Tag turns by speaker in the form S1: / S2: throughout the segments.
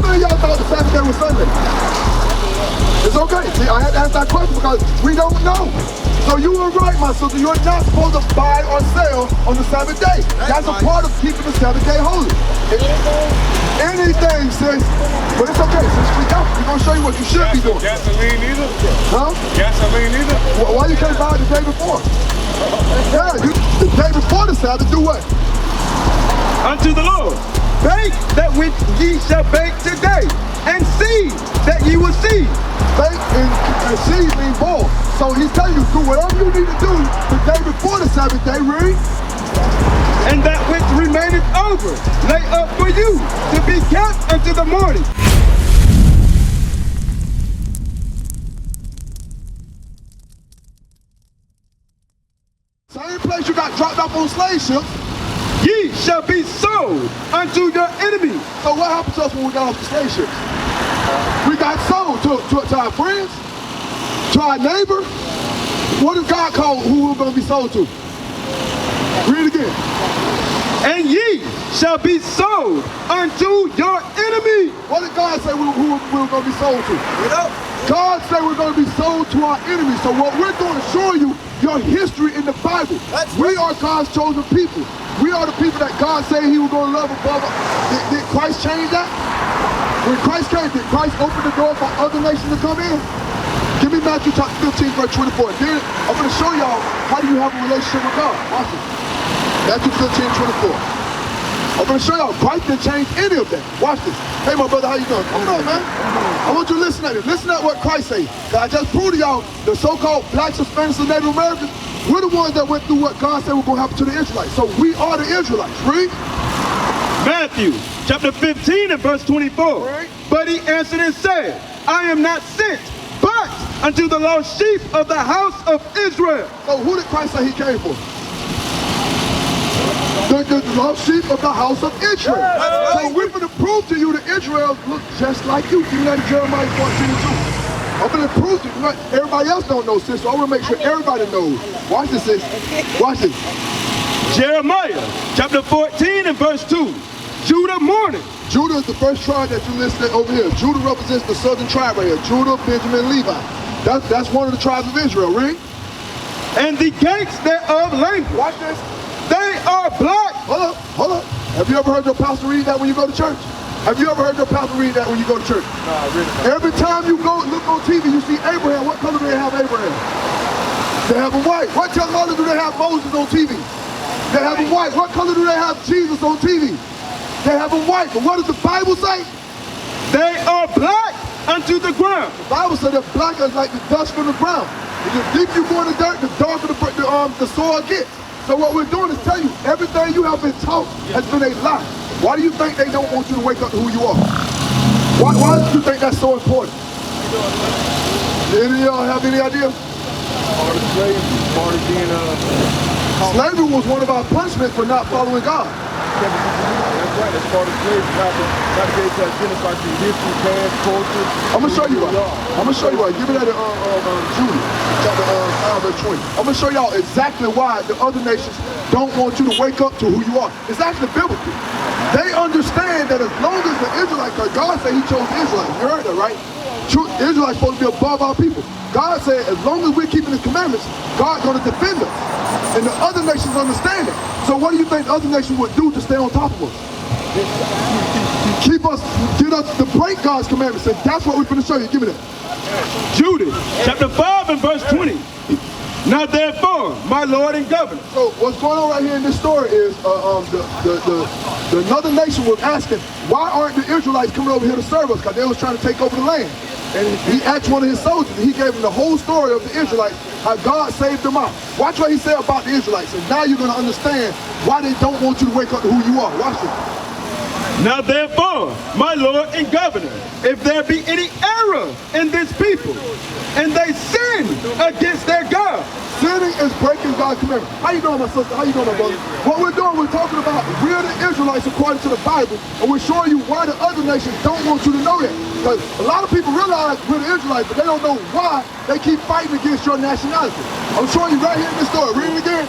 S1: many of y'all thought the Sabbath day was Sunday? It's okay. See, I had to ask that question because we don't know. So you were right, my sister. You're not supposed to buy or sell on the Sabbath day. That's a part of keeping the Sabbath day holy. Anything, sis. But it's okay, sis. We're going to show you what you should be doing.
S2: Gasoline either?
S1: Huh?
S2: Gasoline either?
S1: Why you can't buy it the day before? Yeah, the day before the Sabbath, do what?
S3: Unto the Lord. Bake that which ye shall bake today, and seed that ye will seed.
S1: Bake and seed mean boil. So he's telling you, do whatever you need to do the day before the Sabbath day, read.
S3: And that which remaineth over, lay up for you, to be kept unto the morning.
S1: Same place you got dropped off on slave ships.
S3: Ye shall be sold unto your enemies.
S1: So what happened to us when we got off the slave ships? We got sold to our friends, to our neighbor. What did God call who we're going to be sold to? Read again.
S3: And ye shall be sold unto your enemies.
S1: What did God say who we're going to be sold to? God said we're going to be sold to our enemies. So what we're doing is showing you your history in the Bible. We are God's chosen people. We are the people that God said he was going to love above. Did Christ change that? When Christ came, did Christ open the door for other nations to come in? Give me Matthew 15, verse 24. Then I'm going to show y'all how do you have a relationship with God. Watch it. Matthew 15, 24. I'm going to show y'all Christ didn't change any of that. Watch this. Hey, my brother, how you doing? Come on, man. I want you to listen at it. Listen at what Christ said. I just proved to y'all the so-called blacks, Hispanics, and Native Americans, we're the ones that went through what God said was going to happen to the Israelites. So we are the Israelites. Read.
S3: Matthew chapter 15 and verse 24.
S1: Right.
S3: But he answered and said, I am not sent, but unto the lost sheep of the house of Israel.
S1: So who did Christ say he came for? The lost sheep of the house of Israel.
S2: Right.
S1: So we're going to prove to you that Israel looks just like you. Even that Jeremiah 14:2. I'm going to prove to you. Everybody else don't know, sis, so I want to make sure everybody knows. Watch this, sis. Watch this.
S3: Jeremiah chapter 14 and verse 2. Judah mourning.
S1: Judah is the first tribe that you listed over here. Judah represents the southern tribe right here. Judah, Benjamin, Levi. That's one of the tribes of Israel, right?
S3: And the gates thereof language.
S1: Watch this.
S3: They are black.
S1: Hold up. Have you ever heard your pastor read that when you go to church? Have you ever heard your pastor read that when you go to church?
S2: No, really not.
S1: Every time you go look on TV, you see Abraham. What color do they have Abraham? They have him white. What color do they have Moses on TV? They have him white. What color do they have Jesus on TV? They have him white. But what does the Bible say?
S3: They are black unto the ground.
S1: The Bible said they're black as like the dust from the ground. The deeper you go in the dirt, the darker the soil gets. So what we're doing is telling you, everything you have been taught has been a lie. Why do you think they don't want you to wake up to who you are? Why do you think that's so important? Any of y'all have any idea?
S2: Part of slavery, part of being
S1: Slavery was one of our punishments for not following God.
S2: That's right, that's part of slavery. Not to be able to identify through history, past, culture.
S1: I'm gonna show you why. I'm gonna show you why. Give me that Judah, chapter 5, verse 20. I'm gonna show y'all exactly why the other nations don't want you to wake up to who you are. It's actually biblical. They understand that as long as the Israelites, because God said he chose the Israelites. You heard that, right? Israelites supposed to be above our people. God said as long as we're keeping his commandments, God's gonna defend us. And the other nations understand it. So what do you think the other nations would do to stay on top of us? Get us to break God's commandments. And that's what we're going to show you. Give me that.
S3: Judah chapter 5 and verse 20. Now therefore, my Lord and Governor.
S1: So what's going on right here in this story is the another nation was asking, why aren't the Israelites coming over here to serve us? Because they was trying to take over the land. And he asked one of his soldiers, and he gave him the whole story of the Israelites, how God saved them out. Watch what he said about the Israelites, and now you're going to understand why they don't want you to wake up to who you are. Watch this.
S3: Now therefore, my Lord and Governor, if there be any error in this people, and they sin against their God.
S1: Sinning is breaking God's commandment. How you doing, my sister? How you doing, my brother? What we're doing, we're talking about we're the Israelites according to the Bible, and we're showing you why the other nations don't want you to know that. Because a lot of people realize we're the Israelites, but they don't know why they keep fighting against your nationality. I'm showing you right here in this story. Read it again.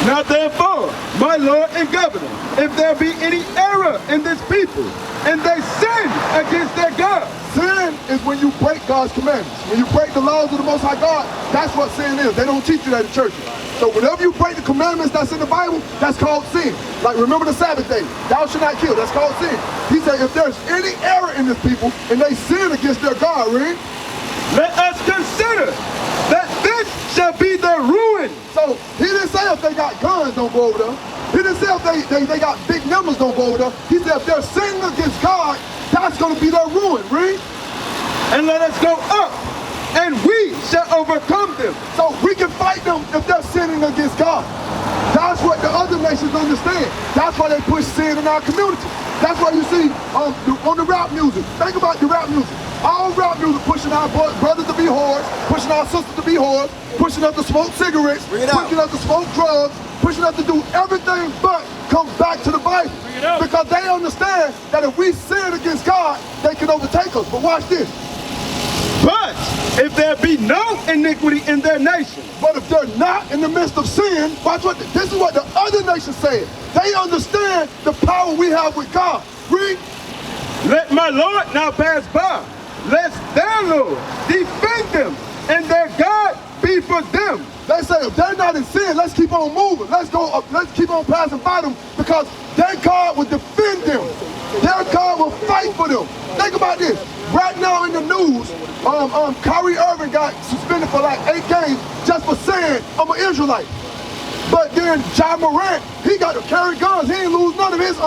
S3: Now therefore, my Lord and Governor, if there be any error in this people, and they sin against their God.
S1: Sin is when you break God's commandments. When you break the laws of the Most High God, that's what sin is. They don't teach you that in churches. So whenever you break the commandments that's in the Bible, that's called sin. Like remember the Sabbath day, thou shalt not kill, that's called sin. He said if there's any error in this people and they sin against their God, read.
S3: Let us consider that this shall be their ruin.
S1: So he didn't say if they got guns, don't go over there. He didn't say if they got big numbers, don't go over there. He said if they're sinning against God, that's going to be their ruin, read.
S3: And let us go up, and we shall overcome them.
S1: So we can fight them if they're sinning against God. That's what the other nations understand. That's why they push sin in our community. That's why you see on the rap music. Think about the rap music. All rap music pushing our brothers to be whores, pushing our sisters to be whores, pushing us to smoke cigarettes, pushing us to smoke drugs, pushing us to do everything but come back to the Bible. Because they understand that if we sin against God, they can overtake us. But watch this.
S3: But if there be no iniquity in their nation,
S1: but if they're not in the midst of sin, watch what this is what the other nations say. They understand the power we have with God. Read.
S3: Let my Lord now pass by, lest their Lord defend them, and their God be for them.
S1: They say if they're not in sin, let's keep on moving. Let's go up, let's keep on passing by them because their God will defend them. Their God will fight for them. Think about this. Right now in the news, Kyrie Irving got suspended for like 8 games just for saying I'm an Israelite. But then Ja Morant, he got to carry guns. He ain't lose none of his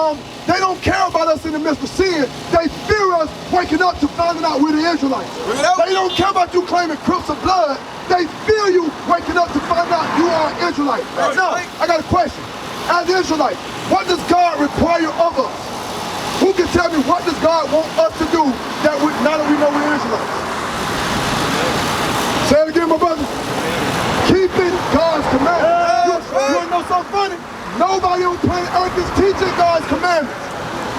S1: They don't care about us in the midst of sin. They fear us waking up to finding out we're the Israelites. They don't care about you claiming CRIPS or blood. They fear you waking up to find out you are an Israelite. Now, I got a question. As Israelites, what does God require of us? Who can tell me what does God want us to do that now that we know we're Israelites? Say it again, my brother. Keeping God's commandments. You want to know something funny? Nobody on planet Earth is teaching God's commandments.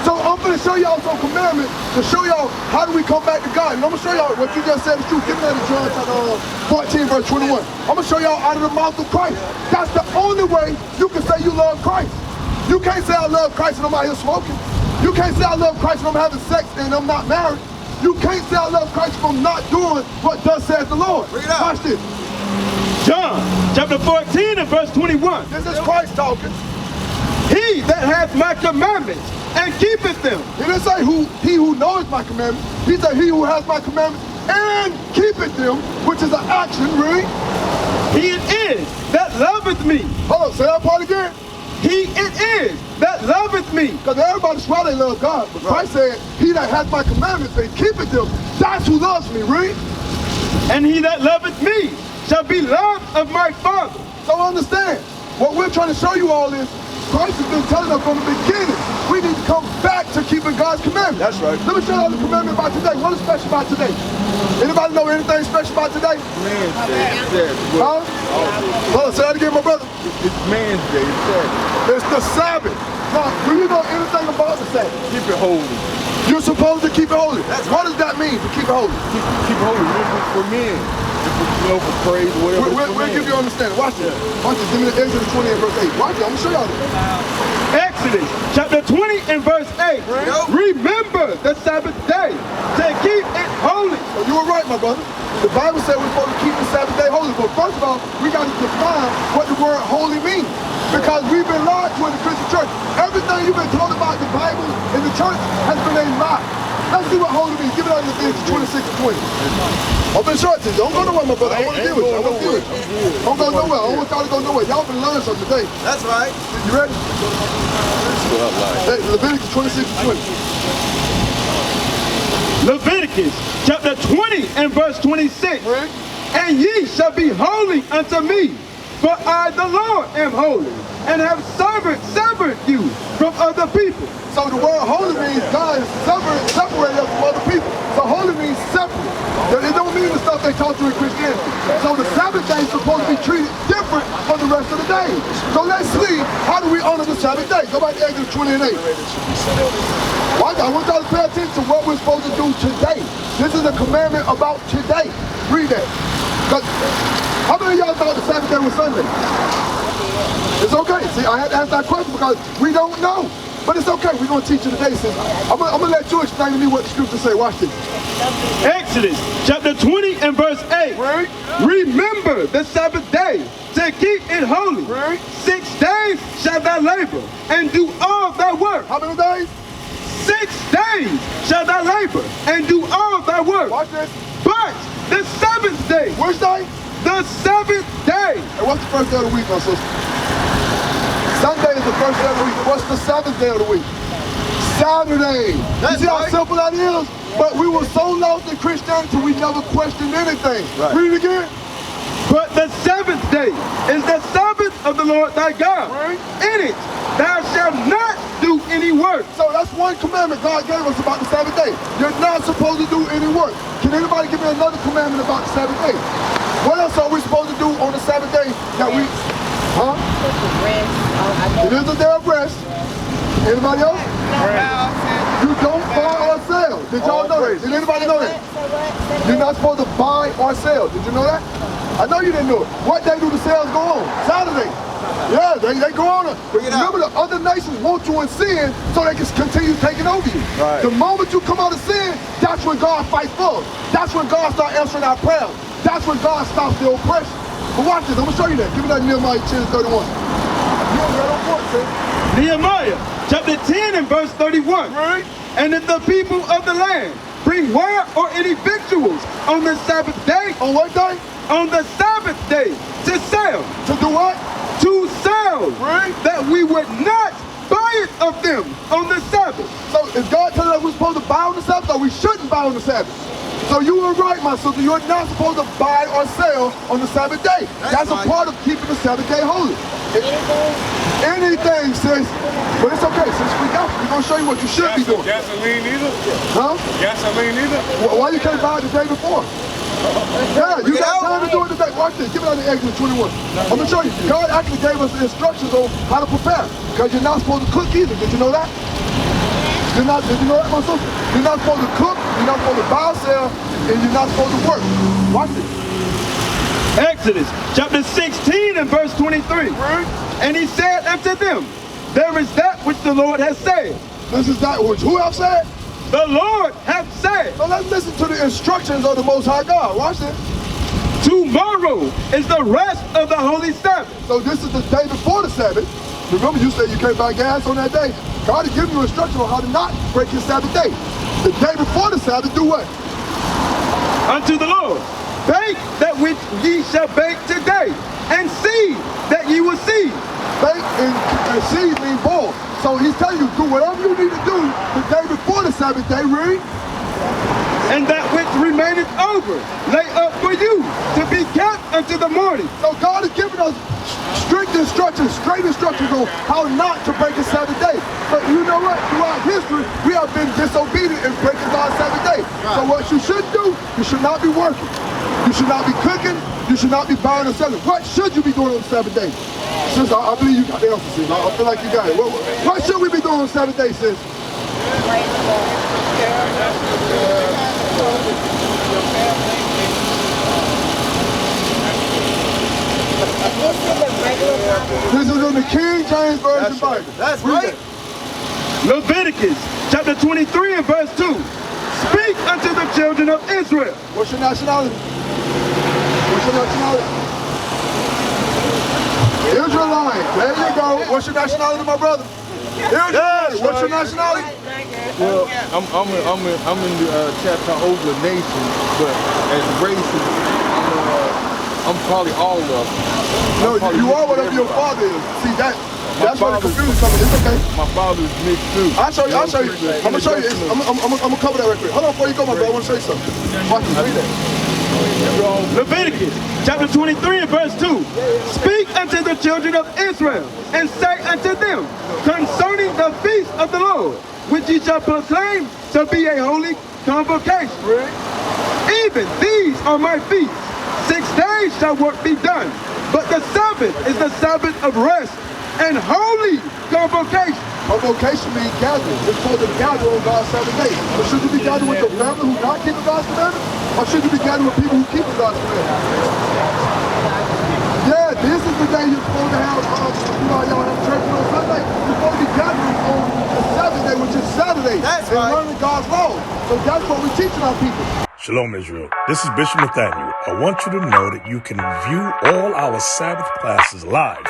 S1: So I'm going to show y'all some commandments to show y'all how do we come back to God. And I'm going to show y'all what you just said is true. Give me that in John chapter 14, verse 21. I'm going to show y'all out of the mouth of Christ. That's the only way you can say you love Christ. You can't say I love Christ and I'm out here smoking. You can't say I love Christ and I'm having sex and I'm not married. You can't say I love Christ if I'm not doing what thus says the Lord. Watch this.
S3: John chapter 14 and verse 21.
S1: This is Christ talking.
S3: He that hath my commandments and keepeth them.
S1: He didn't say he who knows my commandments. He said he who has my commandments and keepeth them, which is an action, read.
S3: He it is that loveth me.
S1: Hold on, say that part again.
S3: He it is that loveth me.
S1: Because everybody swear they love God. But Christ said, he that has my commandments and keepeth them, that's who loves me, read.
S3: And he that loveth me shall be loved of my Father.
S1: So understand, what we're trying to show you all is, Christ has been telling us from the beginning, we need to come back to keeping God's commandments.
S2: That's right.
S1: Let me show you all the commandment about today. What is special about today? Anybody know anything special about today?
S2: Man's Day.
S1: Huh? Hold on, say that again, my brother.
S2: It's Man's Day. It's Sabbath.
S1: It's the Sabbath. Now, do you know anything about the Sabbath?
S2: Keep it holy.
S1: You're supposed to keep it holy. What does that mean, to keep it holy?
S2: Keep it holy. For men. For praise, whatever.
S1: We'll give you understanding. Watch this. Watch this. Give me the Exodus 20 and verse 8. Watch it. I'm going to show y'all this.
S3: Exodus chapter 20 and verse 8. Remember the Sabbath day to keep it holy.
S1: So you were right, my brother. The Bible said we're supposed to keep the Sabbath day holy. But first of all, we got to define what the word holy means. Because we've been lied to in the Christian church. Everything you've been told about the Bible in the church has been a lie. Let's see what holy means. Give it out in Leviticus 26 and 20. I've been short to you. Don't go nowhere, my brother. I want to deal with you. I want to deal with you. Don't go nowhere. I don't want y'all to go nowhere. Y'all been learning something today.
S4: That's right.
S1: You ready? Hey, Leviticus 26 and 20.
S3: Leviticus chapter 20 and verse 26.
S1: Right?
S3: And ye shall be holy unto me, for I the Lord am holy, and have severed you from other people.
S1: So the word holy means God is separated us from other people. So holy means separate. It don't mean the stuff they taught you in Christianity. So the Sabbath day is supposed to be treated different from the rest of the days. So let's see, how do we honor the Sabbath day? Go back to Exodus 20 and 8. Well, I want y'all to pay attention to what we're supposed to do today. This is a commandment about today. Read that. How many of y'all thought the Sabbath day was Sunday? It's okay. See, I had to ask that question because we don't know. But it's okay. We're going to teach you today, sis. I'm going to let you explain to me what the scriptures say. Watch this.
S3: Exodus chapter 20 and verse 8.
S1: Right.
S3: Remember the Sabbath day to keep it holy.
S1: Right.
S3: 6 days shall thou labor and do all thy work.
S1: How many days?
S3: 6 days shall thou labor and do all thy work.
S1: Watch this.
S3: But the 7th day.
S1: Which day?
S3: The 7th day.
S1: And what's the first day of the week, my sister? Sunday is the first day of the week. What's the 7th day of the week? Saturday. You see how simple that is? But we were so lost in Christianity, we never questioned anything.
S2: Right.
S1: Read it again.
S3: But the 7th day is the Sabbath of the Lord thy God.
S1: Right.
S3: In it thou shalt not do any work.
S1: So that's one commandment God gave us about the Sabbath day. You're not supposed to do any work. Can anybody give me another commandment about the Sabbath day? What else are we supposed to do on the Sabbath day that we... Huh? It is a day of rest. Anybody else? You don't buy or sell. Did y'all know that? Did anybody know that? You're not supposed to buy or sell. Did you know that? I know you didn't know it. What day do the sales go on? Saturday. Yeah, they go on. Remember, the other nations want you in sin so they can continue taking over you.
S2: Right.
S1: The moment you come out of sin, that's when God fights for us. That's when God starts answering our prayers. That's when God stops the oppression. But watch this. I'm going to show you that. Give me that Nehemiah 10:31. You're right on point, sis.
S3: Nehemiah chapter 10 and verse 31.
S1: Right.
S3: And if the people of the land bring ware or any victuals on the Sabbath day,
S1: On what day?
S3: on the Sabbath day, to sell,
S1: To do what?
S3: to sell,
S1: Right.
S3: that we would not buy it of them on the Sabbath.
S1: So is God telling us we're supposed to buy on the Sabbath or we shouldn't buy on the Sabbath? So you were right, my sister. You're not supposed to buy or sell on the Sabbath day. That's a part of keeping the Sabbath day holy. Anything, sis. But it's okay, sis. We're going to show you what you should be doing.
S2: Gasoline either?
S1: Huh?
S2: Gasoline either?
S1: Why you can't buy it the day before? Yeah, you got time to do it today. Watch this. Give it out in Exodus 21. I'm going to show you. God actually gave us the instructions on how to prepare. Because you're not supposed to cook either. Did you know that? Did you know that, my sister? You're not supposed to cook, you're not supposed to buy or sell, and you're not supposed to work. Watch this.
S3: Exodus chapter 16 and verse 23.
S1: Right?
S3: And he said unto them, there is that which the Lord has said.
S1: This is that which who have said?
S3: The Lord hath said.
S1: So let's listen to the instructions of the Most High God. Watch this.
S3: Tomorrow is the rest of the holy Sabbath.
S1: So this is the day before the Sabbath. Remember, you said you can't buy gas on that day. God is giving you instructions on how to not break your Sabbath day. The day before the Sabbath, do what?
S3: Unto the Lord. Bake that which ye shall bake today, and seed that ye will seed.
S1: Bake and seed mean boil. So he's telling you, do whatever you need to do the day before the Sabbath day, read.
S3: And that which remaineth over, lay up for you to be kept unto the morning.
S1: So God is giving us strict instructions, straight instructions on how not to break a Sabbath day. But you know what? Throughout history, we have been disobedient in breaking God's Sabbath day. So what you should do, you should not be working. You should not be cooking. You should not be buying or selling. What should you be doing on the Sabbath day? Sis, I believe you got the answer, sis. I feel like you got it. What should we be doing on Sabbath day, sis? This is in the King James Version Bible.
S2: That's
S1: Read
S2: right.
S1: it.
S3: Leviticus chapter 23 and verse 2. Speak unto the children of Israel.
S1: What's your nationality? What's your nationality? Israelite. There you go. What's your nationality, my brother? Israelite. What's your nationality?
S2: Well, I'm in the Chattahoochee Nation, but as races, I'm probably all of them.
S1: No, you are whatever your father is. See, that's where the confusion comes in. It's okay.
S2: My father's mixed too.
S1: I'll show you. I'm going to show you. I'm going to cover that right quick. Hold on before you go, my brother. I want to show you something. Watch this. Read that.
S3: Leviticus chapter 23 and verse 2. Speak unto the children of Israel, and say unto them, concerning the feast of the Lord, which ye shall proclaim to be a holy convocation. Even these are my feasts. 6 days shall work be done, but the Sabbath is the Sabbath of rest and holy convocation.
S1: Convocation means gathering. You're supposed to gather on God's Sabbath day. But should you be gathering with your family who not keeping God's commandments? Or should you be gathering with people who keep God's commandments? Yeah, this is the day you're supposed to have, y'all have church on Sunday. You're supposed to be gathering on the Sunday, which is Saturday, and learning God's law. So that's what we're teaching our people.
S4: Shalom, Israel. This is Bishop Nathaniel. I want you to know that you can view all our Sabbath classes live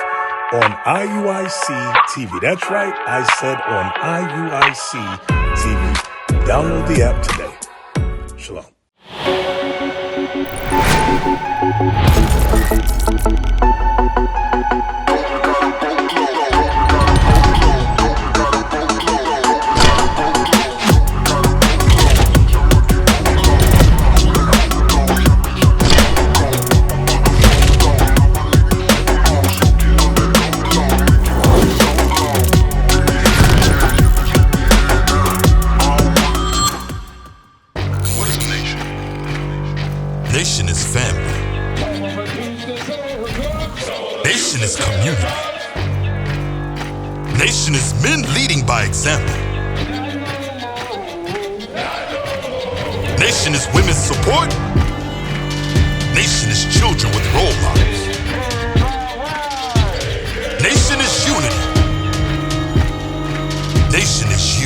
S4: on IUIC TV. That's right, I said on IUIC TV. Download the app today. Shalom.
S5: Nation is family. Nation is community. Nation is men leading by example. Nation is women's support. Nation is children with role models. Nation is unity. Nation is